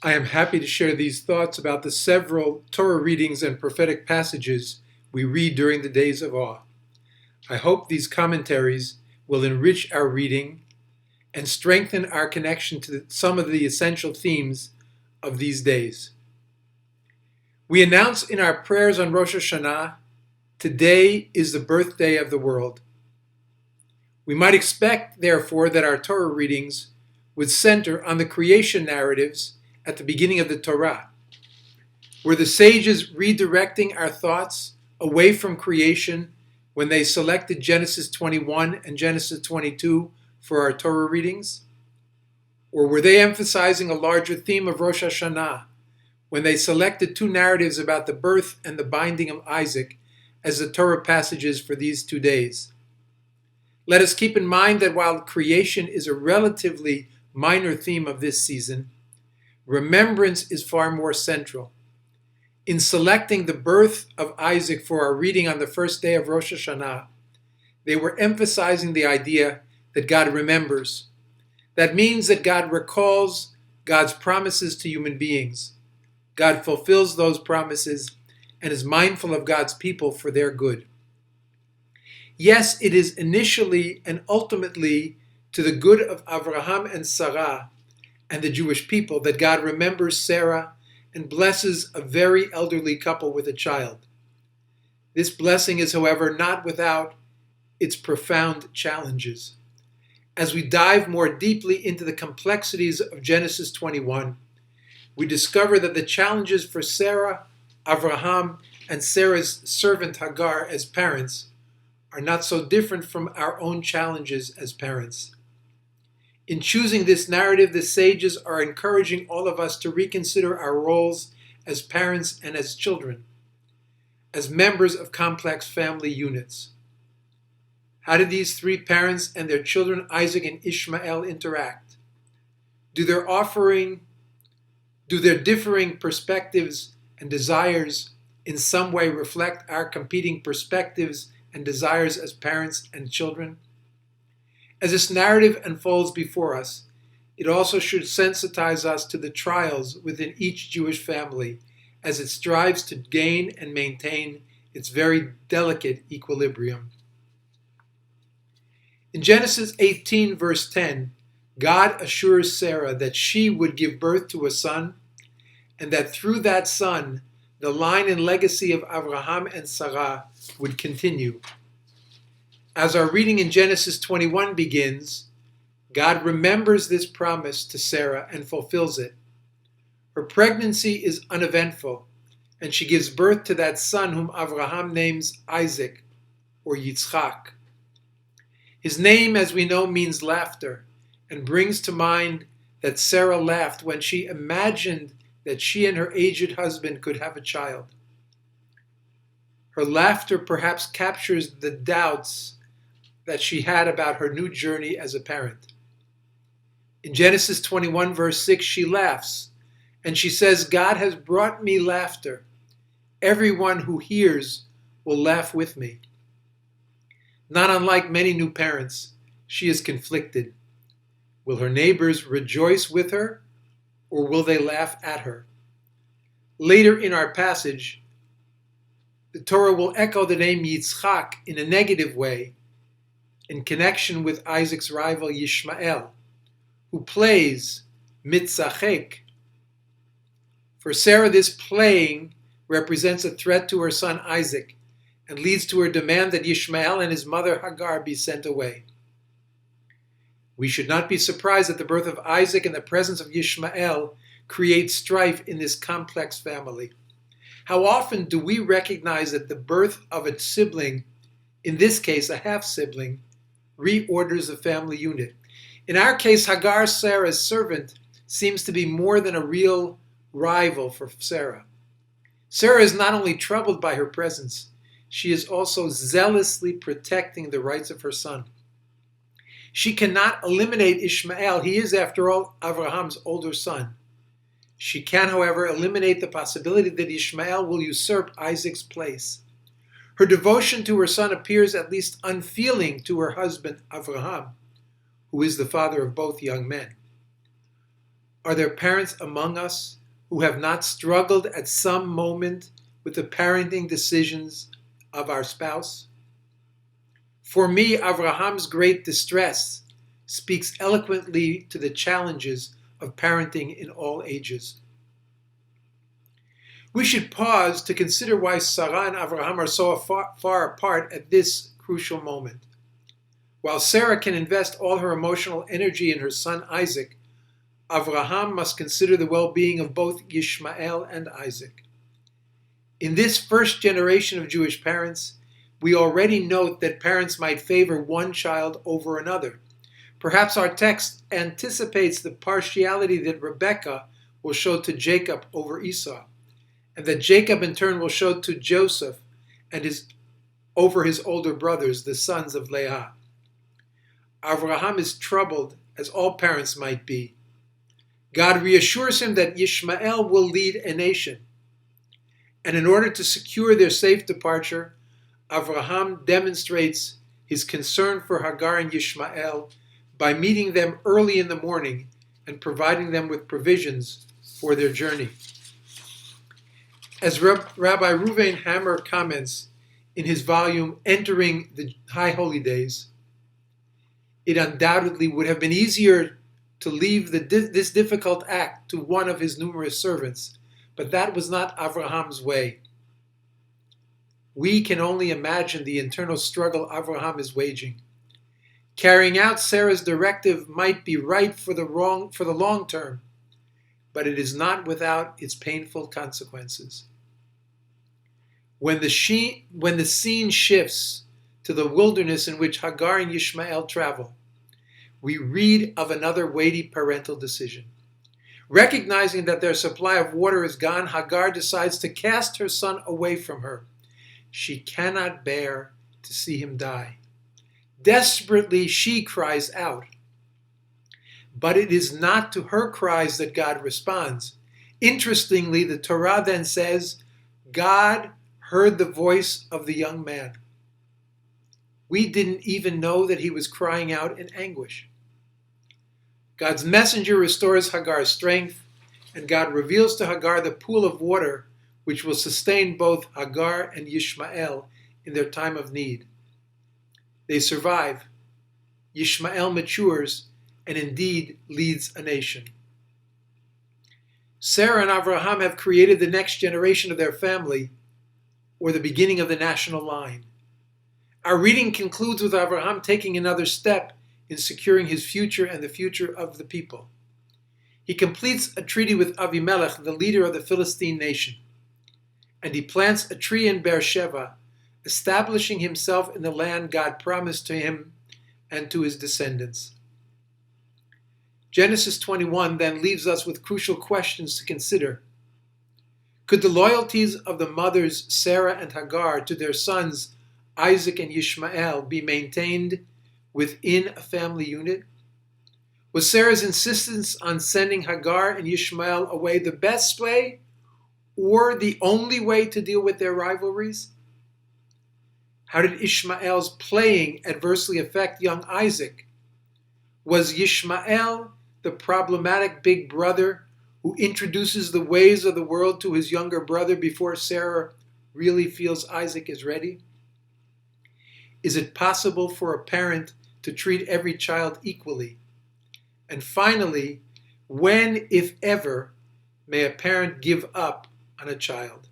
I am happy to share these thoughts about the several Torah readings and prophetic passages we read during the days of awe. I hope these commentaries will enrich our reading and strengthen our connection to some of the essential themes of these days. We announce in our prayers on Rosh Hashana, today is the birthday of the world. We might expect, therefore, that our Torah readings would center on the creation narratives at the beginning of the Torah. Were the sages redirecting our thoughts away from creation when they selected Genesis 21 and Genesis 22 for our Torah readings? Or were they emphasizing a larger theme of Rosh Hashana when they selected two narratives about the birth and the binding of Isaac as the Torah passages for these 2 days? Let us keep in mind that while creation is a relatively minor theme of this season, remembrance is far more central. In selecting the birth of Isaac for our reading on the first day of Rosh Hashana, they were emphasizing the idea that God remembers. That means that God recalls God's promises to human beings. God fulfills those promises and is mindful of God's people for their good. Yes, it is initially and ultimately to the good of Abraham and Sarah and the Jewish people that God remembers Sarah and blesses a very elderly couple with a child. This blessing is, however, not without its profound challenges. As we dive more deeply into the complexities of Genesis 21, we discover that the challenges for Sarah, Abraham, and Sarah's servant Hagar as parents are not so different from our own challenges as parents. In choosing this narrative, the sages are encouraging all of us to reconsider our roles as parents and as children, as members of complex family units. How did these three parents and their children, Isaac and Ishmael, interact? Do their differing perspectives and desires in some way reflect our competing perspectives and desires as parents and children? As this narrative unfolds before us, it also should sensitize us to the trials within each Jewish family as it strives to gain and maintain its very delicate equilibrium. In Genesis 18, verse 10, God assures Sarah that she would give birth to a son, and that through that son, the line and legacy of Abraham and Sarah would continue. As our reading in Genesis 21 begins, God remembers this promise to Sarah and fulfills it. Her pregnancy is uneventful, and she gives birth to that son whom Abraham names Isaac, or Yitzchak. His name, as we know, means laughter, and brings to mind that Sarah laughed when she imagined that she and her aged husband could have a child. Her laughter perhaps captures the doubts that she had about her new journey as a parent. In Genesis 21, verse 6, she laughs, and she says, God has brought me laughter. Everyone who hears will laugh with me. Not unlike many new parents, she is conflicted. Will her neighbors rejoice with her, or will they laugh at her? Later in our passage, the Torah will echo the name Yitzchak in a negative way in connection with Isaac's rival Yishmael, who plays mitzachek. For Sarah, this playing represents a threat to her son Isaac and leads to her demand that Yishmael and his mother Hagar be sent away. We should not be surprised that the birth of Isaac and the presence of Yishmael create strife in this complex family. How often do we recognize that the birth of a sibling, in this case a half-sibling, reorders the family unit? In our case, Hagar, Sarah's servant, seems to be more than a real rival for Sarah. Sarah is not only troubled by her presence, she is also zealously protecting the rights of her son. She cannot eliminate Ishmael. He is, after all, Abraham's older son. She can, however, eliminate the possibility that Ishmael will usurp Isaac's place. Her devotion to her son appears at least unfeeling to her husband, Abraham, who is the father of both young men. Are there parents among us who have not struggled at some moment with the parenting decisions of our spouse? For me, Avraham's great distress speaks eloquently to the challenges of parenting in all ages. We should pause to consider why Sarah and Avraham are so far apart at this crucial moment. While Sarah can invest all her emotional energy in her son Isaac, Avraham must consider the well-being of both Ishmael and Isaac. In this first generation of Jewish parents, we already note that parents might favor one child over another. Perhaps our text anticipates the partiality that Rebekah will show to Jacob over Esau, and that Jacob in turn will show to Joseph and over his older brothers, the sons of Leah. Avraham is troubled, as all parents might be. God reassures him that Ishmael will lead a nation. And in order to secure their safe departure, Avraham demonstrates his concern for Hagar and Ishmael by meeting them early in the morning and providing them with provisions for their journey. As Rabbi Reuven Hammer comments in his volume, Entering the High Holy Days, it undoubtedly would have been easier to leave this difficult act to one of his numerous servants, but that was not Avraham's way. We can only imagine the internal struggle Avraham is waging. Carrying out Sarah's directive might be right for the long term, but it is not without its painful consequences. When the scene shifts to the wilderness in which Hagar and Ishmael travel, we read of another weighty parental decision. Recognizing that their supply of water is gone, Hagar decides to cast her son away from her. She cannot bear to see him die. Desperately, she cries out. But it is not to her cries that God responds. Interestingly, the Torah then says, God heard the voice of the young man. We didn't even know that he was crying out in anguish. God's messenger restores Hagar's strength, and God reveals to Hagar the pool of water which will sustain both Hagar and Ishmael in their time of need. They survive. Ishmael matures and indeed leads a nation. Sarah and Avraham have created the next generation of their family, or the beginning of the national line. Our reading concludes with Avraham taking another step in securing his future and the future of the people. He completes a treaty with Avimelech, the leader of the Philistine nation, and he plants a tree in Beersheba, establishing himself in the land God promised to him and to his descendants. Genesis 21 then leaves us with crucial questions to consider. Could the loyalties of the mothers Sarah and Hagar to their sons Isaac and Ishmael be maintained within a family unit? Was Sarah's insistence on sending Hagar and Ishmael away the best way or the only way to deal with their rivalries? How did Ishmael's playing adversely affect young Isaac? Was Ishmael the problematic big brother who introduces the ways of the world to his younger brother before Sarah really feels Isaac is ready? Is it possible for a parent to treat every child equally? And finally, when, if ever, may a parent give up on a child?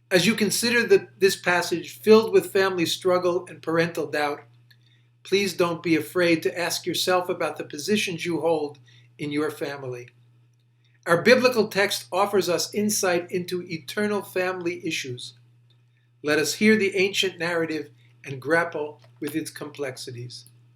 As you consider this passage filled with family struggle and parental doubt, please don't be afraid to ask yourself about the positions you hold in your family. Our biblical text offers us insight into eternal family issues. Let us hear the ancient narrative and grapple with its complexities.